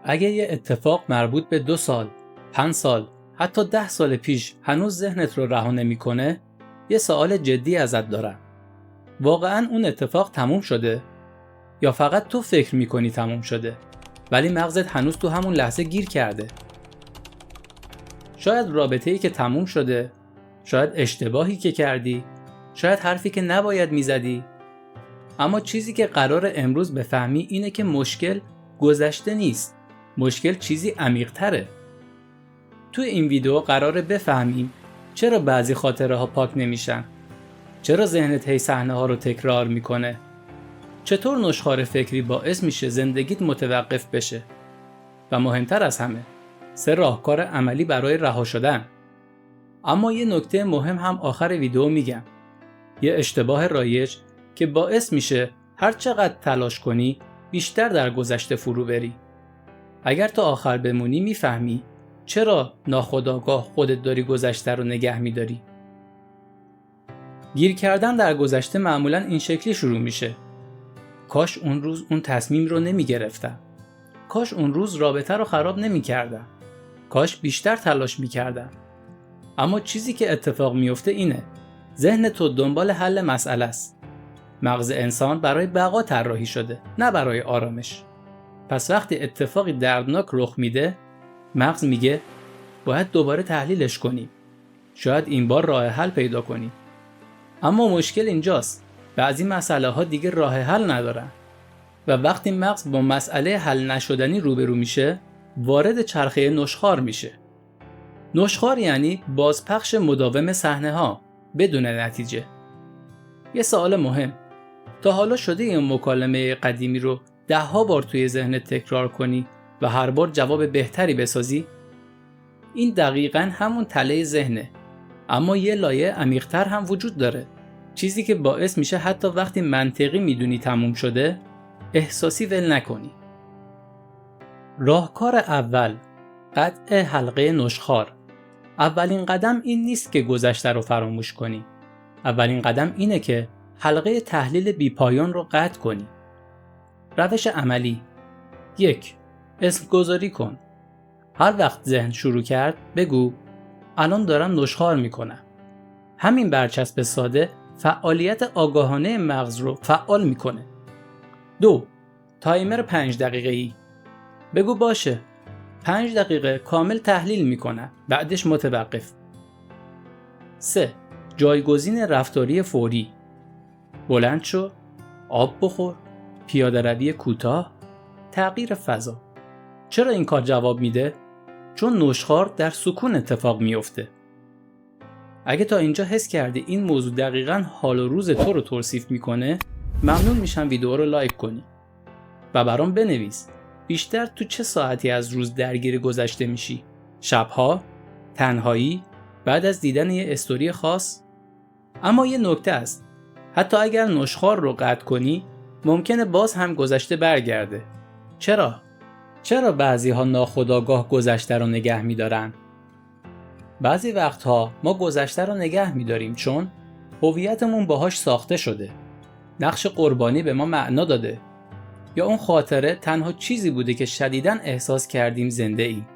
اگه یه اتفاق مربوط به 2 سال، 5 سال، حتی 10 سال پیش هنوز ذهنت رو رها نمی‌کنه، یه سوال جدی ازت دارم. واقعاً اون اتفاق تموم شده؟ یا فقط تو فکر می‌کنی تموم شده، ولی مغزت هنوز تو همون لحظه گیر کرده؟ شاید رابطه‌ای که تموم شده، شاید اشتباهی که کردی، شاید حرفی که نباید میزدی. اما چیزی که قرار امروز بفهمی اینه که مشکل گذشته نیست. مشکل چیزی عمیق‌تره. تو این ویدیو قراره بفهمیم چرا بعضی خاطره ها پاک نمیشن، چرا ذهنت هی صحنه ها رو تکرار میکنه، چطور نشخوار فکری باعث میشه زندگیت متوقف بشه، و مهمتر از همه 3 راهکار عملی برای رها شدن. اما یه نکته مهم هم آخر ویدیو میگم. یه اشتباه رایج که باعث میشه هر چقدر تلاش کنی بیشتر در گذشته فرو بری. اگر تا آخر بمونی میفهمی چرا ناخودآگاه خودت داری گذشته رو نگه میداری. گیر کردن در گذشته معمولاً این شکلی شروع میشه: کاش اون روز اون تصمیم رو نمیگرفتم، کاش اون روز رابطه رو خراب نمیکردم، کاش بیشتر تلاش میکردم. اما چیزی که اتفاق میفته اینه: ذهن تو دنبال حل مسئله است. مغز انسان برای بقا طراحی شده، نه برای آرامش. پس وقتی اتفاقی دردناک رخ میده، مغز میگه باید دوباره تحلیلش کنیم. شاید این بار راه حل پیدا کنیم. اما مشکل اینجاست: بعضی مسئله ها دیگه راه حل ندارن. و وقتی مغز با مسئله حل نشدنی روبرو میشه، وارد چرخه نشخوار میشه. نشخوار یعنی بازپخش مداوم صحنه ها بدون نتیجه. یه سوال مهم: تا حالا شده این مکالمه قدیمی رو 10 بار توی ذهنت تکرار کنی و هر بار جواب بهتری بسازی؟ این دقیقاً همون تله ذهنه. اما یه لایه عمیق‌تر هم وجود داره. چیزی که باعث میشه حتی وقتی منطقی میدونی تموم شده، احساسی ول نکنی. راهکار اول: قطع حلقه نشخوار. اولین قدم این نیست که گذشته رو فراموش کنی. اولین قدم اینه که حلقه تحلیل بی‌پایان رو قطع کنی. روش عملی: 1. اسم گذاری کن. هر وقت ذهن شروع کرد بگو الان دارم نشخوار میکنم. همین برچسب ساده فعالیت آگاهانه مغز رو فعال میکنه. 2. تایمر 5 دقیقه‌ای. بگو باشه 5 دقیقه کامل تحلیل میکنم، بعدش متوقف. 3. جایگزین رفتاری فوری. بلند شو، آب بخور، پیاده روی کوتاه، تغییر فضا. چرا این کار جواب میده؟ چون نشخوار در سکون اتفاق میفته. اگه تا اینجا حس کردی این موضوع دقیقاً حال و روز تو رو توصیف میکنه، ممنون میشم ویدیو رو لایک کنی و برام بنویس بیشتر تو چه ساعتی از روز درگیر گذشته میشی؟ شبها؟ تنهایی؟ بعد از دیدن یه استوری خاص؟ اما یه نکته است: حتی اگر نشخوار رو قطع کنی، ممکنه باز هم گذشته برگرده. چرا بعضی‌ها ناخودآگاه گذشته رو نگه می‌دارن؟ بعضی وقتها ما گذشته رو نگه می‌داریم چون هویتمون باهاش ساخته شده. نقش قربانی به ما معنا داده. یا اون خاطره تنها چیزی بوده که شدیداً احساس کردیم زنده ایم.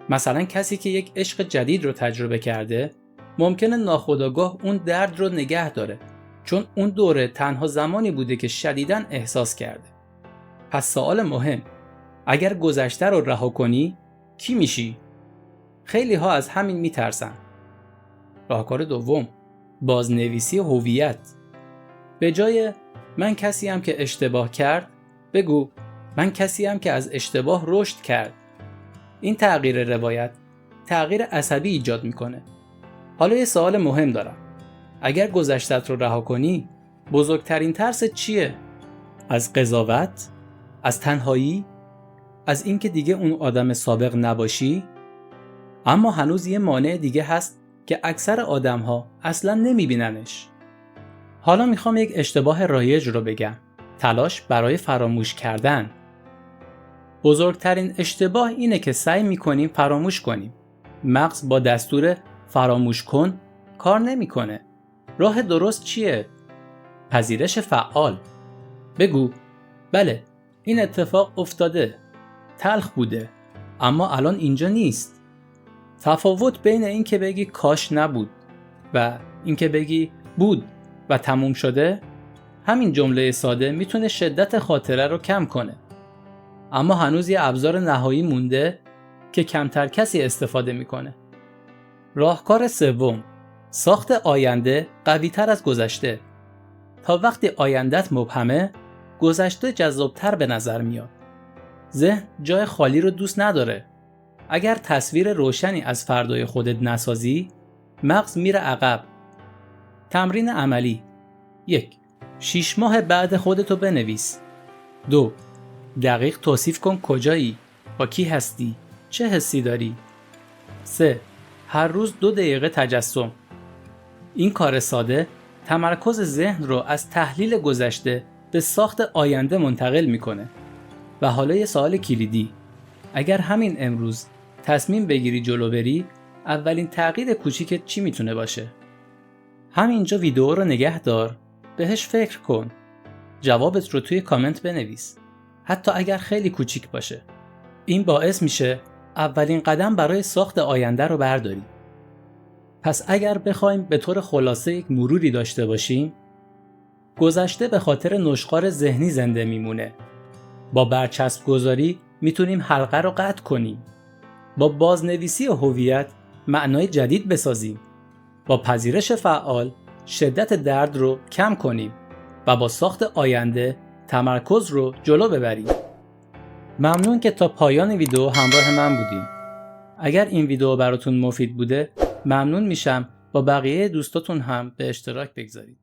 مثلا کسی که یک عشق جدید رو تجربه کرده، ممکنه ناخودآگاه اون درد رو نگه داره چون اون دوره تنها زمانی بوده که شدیداً احساس کرده. پس سوال مهم: اگر گذشته رو رها کنی، کی میشی؟ خیلی ها از همین میترسن. راهکار دوم: بازنویسی هویت. به جای من کسیم که اشتباه کرد، بگو من کسیم که از اشتباه رشد کرد. این تغییر روایت تغییر عصبی ایجاد میکنه. حالا یه سوال مهم دارم: اگر گذشتت رو رها کنی، بزرگترین ترس چیه؟ از قضاوت؟ از تنهایی؟ از اینکه دیگه اون آدم سابق نباشی؟ اما هنوز یه مانع دیگه هست که اکثر آدم‌ها اصلاً نمی‌بیننش. حالا میخوام یک اشتباه رایج رو بگم: تلاش برای فراموش کردن. بزرگترین اشتباه اینه که سعی می‌کنیم فراموش کنیم. مغز با دستور فراموش کن کار نمی‌کنه. راه درست چیه؟ پذیرش فعال. بگو بله این اتفاق افتاده، تلخ بوده اما الان اینجا نیست. تفاوت بین این که بگی کاش نبود و این که بگی بود و تموم شده، همین جمله ساده میتونه شدت خاطره رو کم کنه. اما هنوز یه ابزار نهایی مونده که کمتر کسی استفاده میکنه. راهکار سوم، ساخت آینده قوی‌تر از گذشته. تا وقتی آیندت مبهمه، گذشته جذابتر به نظر میاد. ذهن جای خالی رو دوست نداره. اگر تصویر روشنی از فردای خودت نسازی، مغز میره عقب. تمرین عملی: 1. 6 ماه بعد خودتو بنویس. 2. دقیق توصیف کن کجایی، با کی هستی، چه حسی داری. 3. هر روز 2 دقیقه تجسم. این کار ساده تمرکز ذهن رو از تحلیل گذشته به ساخت آینده منتقل میکنه. و حالا یه سوال کلیدی: اگر همین امروز تصمیم بگیری جلو بری، اولین تغییر کوچیکت چی میتونه باشه؟ همینجا ویدیو رو نگه دار، بهش فکر کن. جوابت رو توی کامنت بنویس، حتی اگر خیلی کوچیک باشه. این باعث میشه اولین قدم برای ساخت آینده رو برداری. پس اگر بخوایم به طور خلاصه یک مروری داشته باشیم، گذشته به خاطر نشخوار ذهنی زنده میمونه. با برچسب گذاری میتونیم حلقه رو قطع کنیم. با بازنویسی هویت معنای جدید بسازیم. با پذیرش فعال شدت درد رو کم کنیم و با ساخت آینده تمرکز رو جلو ببریم. ممنون که تا پایان ویدیو همراه من بودین. اگر این ویدیو براتون مفید بوده، ممنون میشم با بقیه دوستاتون هم به اشتراک بگذارید.